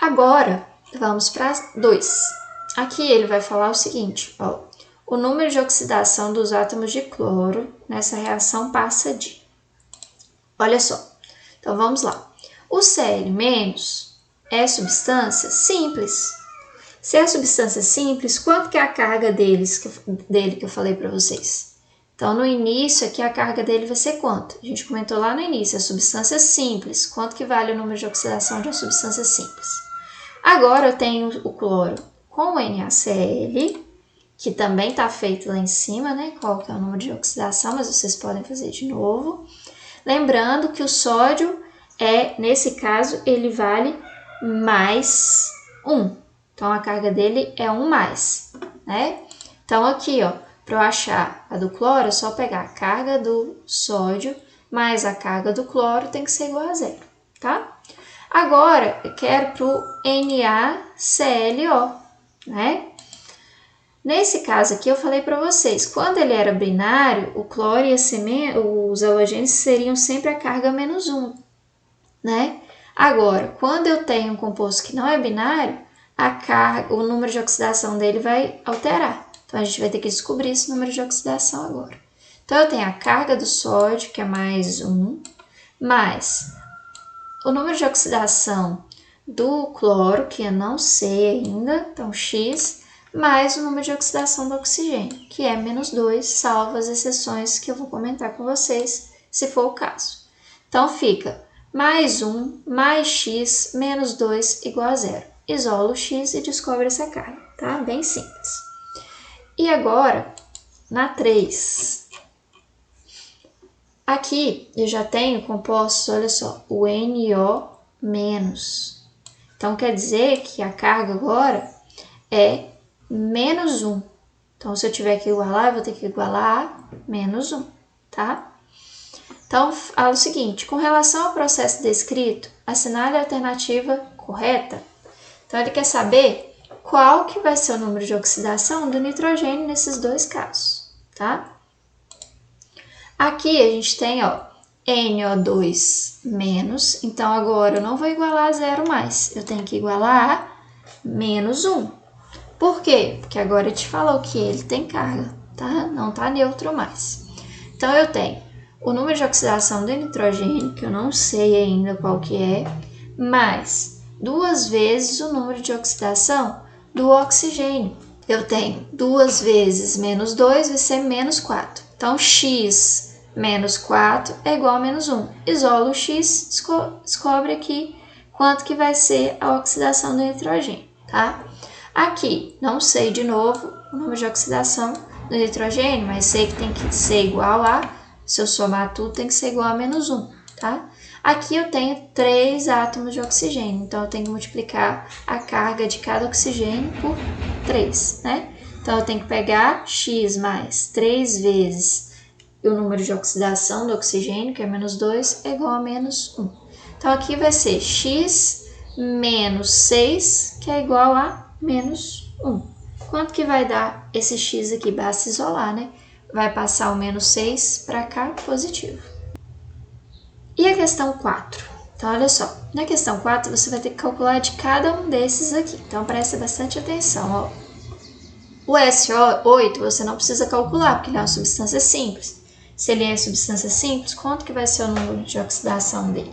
Agora, vamos para 2. Aqui ele vai falar o seguinte, ó. O número de oxidação dos átomos de cloro nessa reação passa de... Olha só. Então, vamos lá. O Cl- é substância simples. Se é substância simples, quanto que é a carga dele que eu falei para vocês? Então, no início, aqui a carga dele vai ser quanto? A gente comentou lá no início, a substância simples. Quanto que vale o número de oxidação de uma substância simples? Agora, eu tenho o cloro com o NaCl, que também está feito lá em cima, né? Qual que é o número de oxidação, mas vocês podem fazer de novo. Lembrando que o sódio nesse caso, ele vale mais 1. Então, a carga dele é 1 mais, né? Então, aqui, ó, para eu achar a do cloro, é só pegar a carga do sódio mais a carga do cloro, tem que ser igual a 0, tá? Agora, eu quero para o NaClO, né? Nesse caso aqui, eu falei para vocês, quando ele era binário, o cloro e os halogênios seriam sempre a carga menos 1, né? Agora, quando eu tenho um composto que não é binário, o número de oxidação dele vai alterar. Então, a gente vai ter que descobrir esse número de oxidação agora. Então, eu tenho a carga do sódio, que é mais 1, mais o número de oxidação do cloro, que eu não sei ainda, então X, mais o número de oxidação do oxigênio, que é menos 2, salvo as exceções que eu vou comentar com vocês, se for o caso. Então, fica mais 1 mais x menos 2 igual a 0. Isola o x e descobre essa carga, tá? Bem simples. E agora, na 3. Aqui eu já tenho compostos, olha só, o NO-. Então, quer dizer que a carga agora é menos 1. Então, se eu tiver que igualar, eu vou ter que igualar a menos 1, tá? Então, fala o seguinte, com relação ao processo descrito, assinale a alternativa correta. Então, ele quer saber qual que vai ser o número de oxidação do nitrogênio nesses dois casos, tá? Aqui a gente tem, ó, NO2-, então agora eu não vou igualar a 0 mais, eu tenho que igualar a menos 1. Por quê? Porque agora ele te falou que ele tem carga, tá? Não tá neutro mais. Então, eu tenho o número de oxidação do nitrogênio, que eu não sei ainda qual que é, mais 2 vezes o número de oxidação do oxigênio. Eu tenho 2 vezes menos 2 vai ser menos 4. Então, x menos 4 é igual a menos 1. Isola o x, descobre aqui quanto que vai ser a oxidação do nitrogênio, tá? Aqui, não sei de novo o número de oxidação do nitrogênio, mas sei que tem que ser igual a, se eu somar tudo, tem que ser igual a menos 1, tá? Aqui eu tenho 3 átomos de oxigênio, então eu tenho que multiplicar a carga de cada oxigênio por 3, né? Então, eu tenho que pegar x mais 3 vezes o número de oxidação do oxigênio, que é menos 2, é igual a menos 1. Então, aqui vai ser x menos 6, que é igual a menos 1. Quanto que vai dar esse x aqui? Basta isolar, né? Vai passar o menos 6 para cá, positivo. E a questão 4? Então, olha só. Na questão 4, você vai ter que calcular de cada um desses aqui. Então, presta bastante atenção, ó. O SO8 você não precisa calcular, porque ele é uma substância simples. Se ele é substância simples, quanto que vai ser o número de oxidação dele?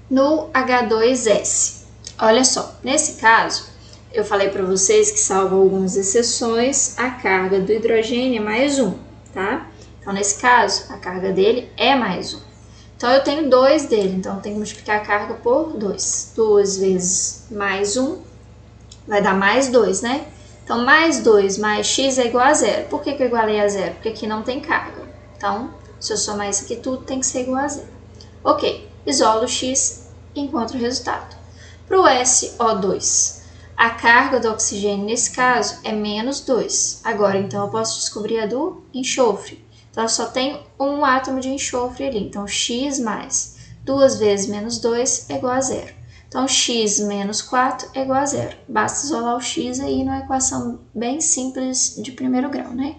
No H2S. Olha só, nesse caso, eu falei para vocês que, salvo algumas exceções, a carga do hidrogênio é mais 1, tá? Então, nesse caso, a carga dele é mais 1. Então, eu tenho 2 dele, então eu tenho que multiplicar a carga por 2. 2 vezes mais 1 vai dar mais 2, né? Então, mais 2 mais x é igual a 0. Por que eu igualei a 0? Porque aqui não tem carga. Então, se eu somar isso aqui tudo, tem que ser igual a 0. Ok, isolo o x e encontro o resultado. Para o SO2, a carga do oxigênio, nesse caso, é menos 2. Agora, então, eu posso descobrir a do enxofre. Então, eu só tenho um átomo de enxofre ali. Então, x mais 2 vezes menos 2 é igual a 0. Então, x menos 4 é igual a 0. Basta isolar o x aí numa equação bem simples de primeiro grau, né?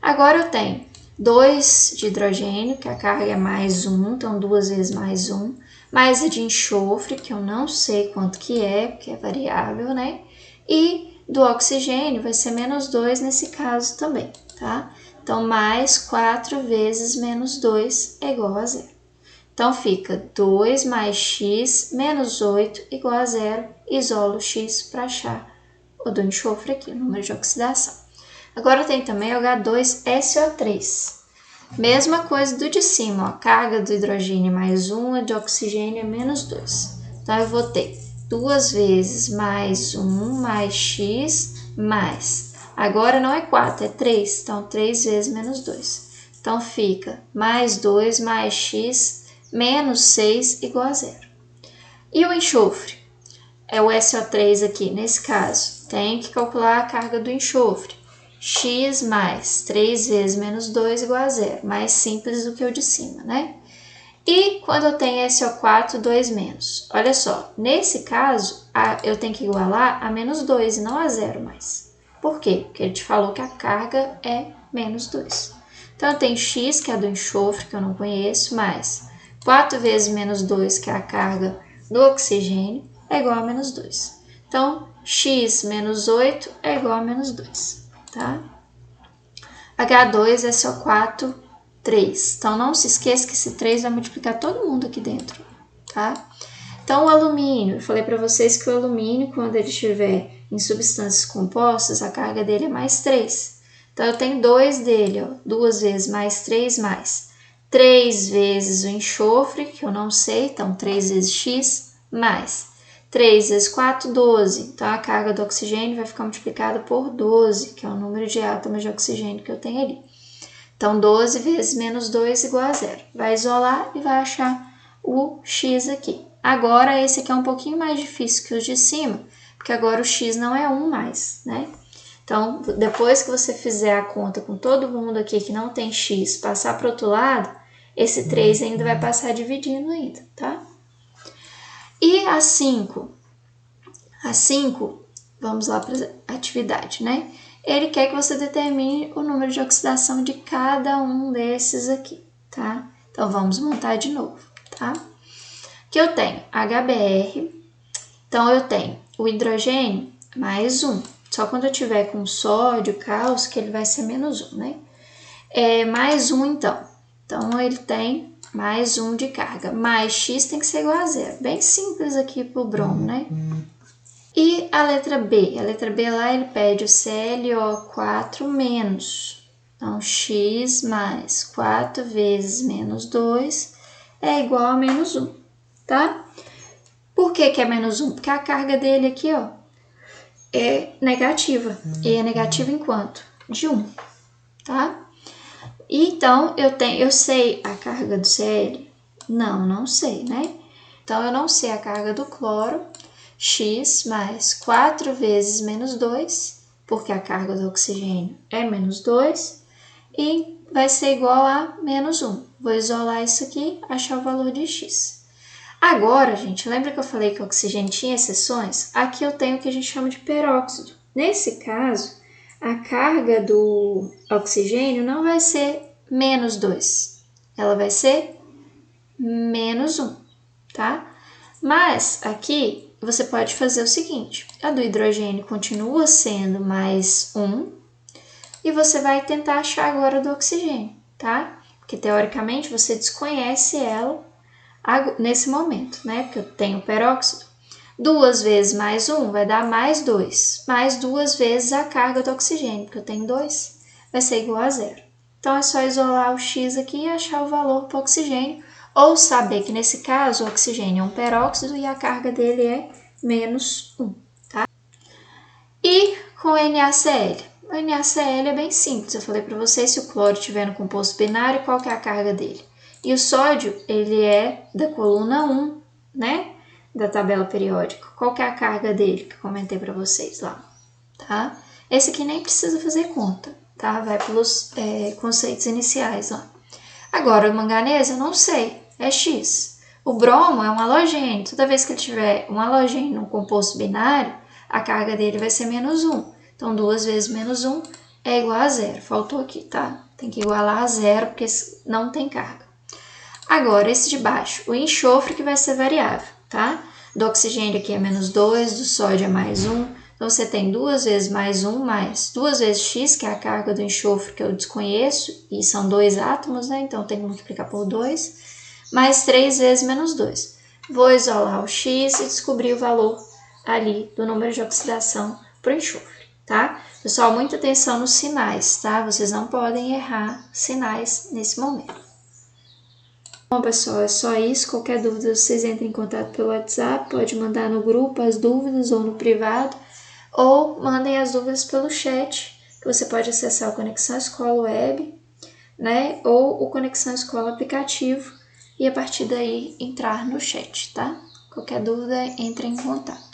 Agora, eu tenho 2 de hidrogênio, que a carga é mais 1, então 2 vezes mais 1, mais a de enxofre, que eu não sei quanto que é, porque é variável, né? E do oxigênio vai ser menos 2 nesse caso também, tá? Então, mais 4 vezes menos 2 é igual a 0. Então, fica 2 mais x menos 8 igual a 0. Isolo x para achar o do enxofre aqui, o número de oxidação. Agora tem também o H2SO3. Mesma coisa do de cima, ó, carga do hidrogênio mais 1 e de oxigênio é menos 2. Então, eu vou ter 2 vezes mais 1 mais x mais. Agora não é 4, é 3. Então, 3 vezes menos 2. Então, fica mais 2 mais x menos 6 igual a 0. E o enxofre? É o SO3 aqui, nesse caso. Tem que calcular a carga do enxofre. X mais 3 vezes menos 2 igual a 0. Mais simples do que o de cima, né? E quando eu tenho SO4, 2 menos. Olha só, nesse caso, eu tenho que igualar a menos 2 e não a 0 mais. Por quê? Porque ele te falou que a carga é menos 2. Então, eu tenho x, que é do enxofre, que eu não conheço, mais 4 vezes menos 2, que é a carga do oxigênio, é igual a menos 2. Então, x menos 8 é igual a menos 2, tá? H2SO4, 3. Então, não se esqueça que esse 3 vai multiplicar todo mundo aqui dentro, tá? Então, o alumínio, eu falei para vocês que o alumínio, quando ele estiver em substâncias compostas, a carga dele é mais 3. Então, eu tenho 2 dele, ó, 2 vezes mais 3 mais 3 vezes o enxofre, que eu não sei, então 3 vezes x, mais 3 vezes 4, 12. Então, a carga do oxigênio vai ficar multiplicada por 12, que é o número de átomos de oxigênio que eu tenho ali. Então, 12 vezes menos 2 igual a 0. Vai isolar e vai achar o x aqui. Agora, esse aqui é um pouquinho mais difícil que os de cima, porque agora o x não é 1 mais, né? Então, depois que você fizer a conta com todo mundo aqui que não tem x, passar para o outro lado, esse 3 ainda vai passar dividindo ainda, tá? E a 5? A 5, vamos lá para a atividade, né? Ele quer que você determine o número de oxidação de cada um desses aqui, tá? Então, vamos montar de novo, tá? Que eu tenho HBr, então eu tenho o hidrogênio mais 1. Só quando eu tiver com sódio, cálcio, que ele vai ser menos 1, né? Mais 1, então. Então, ele tem mais 1 de carga. Mais x tem que ser igual a 0. Bem simples aqui pro bromo, né? E a letra B? A letra B lá, ele pede o ClO4 menos. Então, x mais 4 vezes menos 2 é igual a menos 1, tá? Por que que é menos 1? Porque a carga dele aqui, ó, é negativa. E é negativa em quanto? De 1, tá? Então, eu sei a carga do Cl? Não sei, né? Então, eu não sei a carga do cloro, x mais 4 vezes menos 2, porque a carga do oxigênio é menos 2, e vai ser igual a menos 1. Vou isolar isso aqui, achar o valor de x. Agora, gente, lembra que eu falei que o oxigênio tinha exceções? Aqui eu tenho o que a gente chama de peróxido. Nesse caso, a carga do oxigênio não vai ser menos 2, ela vai ser menos 1, tá? Mas aqui você pode fazer o seguinte, a do hidrogênio continua sendo mais 1 e você vai tentar achar agora do oxigênio, tá? Porque teoricamente você desconhece ela nesse momento, né? Porque eu tenho peróxido. 2 vezes mais 1 vai dar mais 2, mais 2 vezes a carga do oxigênio, porque eu tenho 2, vai ser igual a 0. Então, é só isolar o x aqui e achar o valor para o oxigênio, ou saber que nesse caso o oxigênio é um peróxido e a carga dele é menos 1, tá? E com o NaCl? O NaCl é bem simples, eu falei para vocês, se o cloro estiver no composto binário, qual que é a carga dele? E o sódio, ele é da coluna 1, né? Da tabela periódica. Qual que é a carga dele que eu comentei para vocês lá, tá? Esse aqui nem precisa fazer conta, tá? Vai pelos conceitos iniciais lá. Agora, o manganês eu não sei, é X. O bromo é um halogênio. Toda vez que ele tiver um halogênio num composto binário, a carga dele vai ser menos 1. Então, 2 vezes menos 1 é igual a 0. Faltou aqui, tá? Tem que igualar a 0 porque não tem carga. Agora, esse de baixo, o enxofre que vai ser variável, tá? Do oxigênio aqui é -2, do sódio é +1. Então, você tem 2 vezes +1, mais 2 vezes x, que é a carga do enxofre que eu desconheço, e são 2 átomos, né? Então, tem que multiplicar por 2, mais 3 vezes -2. Vou isolar o x e descobrir o valor ali do número de oxidação para o enxofre, tá? Pessoal, muita atenção nos sinais, tá? Vocês não podem errar sinais nesse momento. Bom, pessoal, é só isso. Qualquer dúvida, vocês entrem em contato pelo WhatsApp, pode mandar no grupo as dúvidas ou no privado, ou mandem as dúvidas pelo chat, que você pode acessar o Conexão Escola Web, né, ou o Conexão Escola aplicativo, e a partir daí entrar no chat, tá? Qualquer dúvida, entre em contato.